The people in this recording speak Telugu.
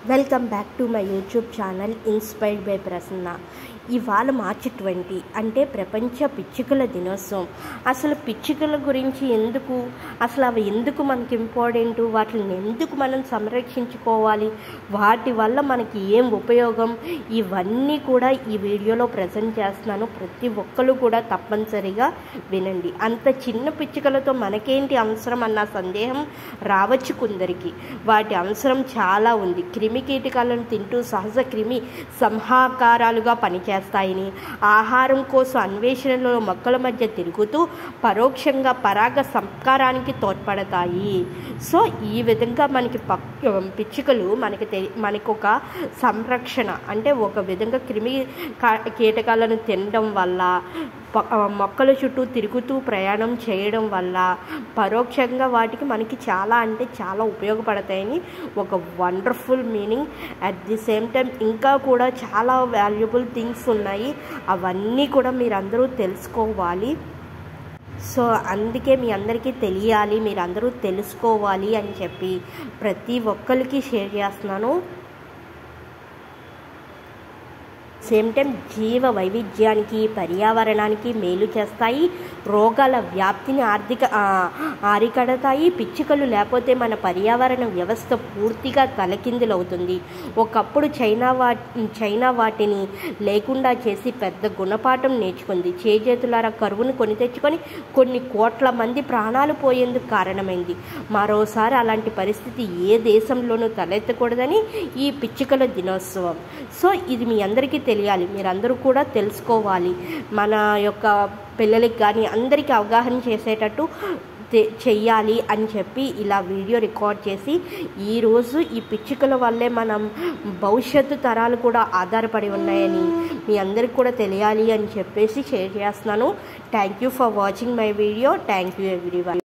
Welcome back to my YouTube channel inspired by Prasanna. ఇవాళ మార్చి 20 అంటే ప్రపంచ పిచ్చుకల దినోత్సవం. అసలు పిచ్చుకల గురించి ఎందుకు, అసలు అవి ఎందుకు మనకి ఇంపార్టెంట్, వాటిని ఎందుకు మనం సంరక్షించుకోవాలి, వాటి వల్ల మనకి ఏం ఉపయోగం, ఇవన్నీ కూడా ఈ వీడియోలో ప్రజెంట్ చేస్తున్నాను. ప్రతి ఒక్కరు కూడా తప్పనిసరిగా వినండి. అంత చిన్న పిచ్చుకలతో మనకేంటి అవసరం అన్న సందేహం రావచ్చు కొందరికి. వాటి అవసరం చాలా ఉంది. క్రిమి కీటకాలను తింటూ సహజ క్రిమి సంహాకారాలుగా పనిచేస్తాయని, ఆహారం కోసం అన్వేషణలో మొక్కల మధ్య తిరుగుతూ పరోక్షంగా పరాగ సంస్కారానికి తోడ్పడతాయి. సో ఈ విధంగా మనకి పిచ్చుకలు మనకి ఒక సంరక్షణ, అంటే ఒక విధంగా క్రిమి కీటకాలను తినడం వల్ల, మొక్కల చుట్టూ తిరుగుతూ ప్రయాణం చేయడం వల్ల పరోక్షంగా వాటికి మనకి చాలా అంటే చాలా ఉపయోగపడతాయని ఒక wonderful meaning. At the same time ఇంకా కూడా చాలా వాల్యుబుల్ థింగ్స్ ఉన్నాయి. అవన్నీ కూడా మీరందరూ తెలుసుకోవాలి. సో అందుకే మీ అందరికీ తెలియాలి, మీరందరూ తెలుసుకోవాలి అని చెప్పి ప్రతి ఒక్కరికి షేర్ చేస్తున్నాను. సేమ్ టైం జీవ వైవిధ్యానికి, పర్యావరణానికి మేలు చేస్తాయి. రోగాల వ్యాప్తిని అరికడతాయి. పిచ్చుకలు లేకపోతే మన పర్యావరణ వ్యవస్థ పూర్తిగా తలకిందులవుతుంది. ఒకప్పుడు చైనా వాటిని లేకుండా చేసి పెద్ద గుణపాఠం నేర్చుకుంది. చేజేతులారా కరువును కొని తెచ్చుకొని కొన్ని కోట్ల మంది ప్రాణాలు పోయేందుకు కారణమైంది. మరోసారి అలాంటి పరిస్థితి ఏ దేశంలోనూ తలెత్తకూడదని ఈ పిచ్చుకల దినోత్సవం. సో ఇది మీ అందరికీ తెలియాలి, మీరందరూ కూడా తెలుసుకోవాలి. మన యొక్క పిల్లలకి కానీ అందరికీ అవగాహన చేసేటట్టు చెయ్యాలి అని చెప్పి ఇలా వీడియో రికార్డ్ చేసి, ఈరోజు ఈ పిచ్చుకల వల్లే మనం భవిష్యత్తు తరాలు కూడా ఆధారపడి ఉన్నాయని మీ అందరికి కూడా తెలియాలి అని చెప్పేసి షేర్ చేస్తున్నాను. Thank you for watching my video. Thank you everyone.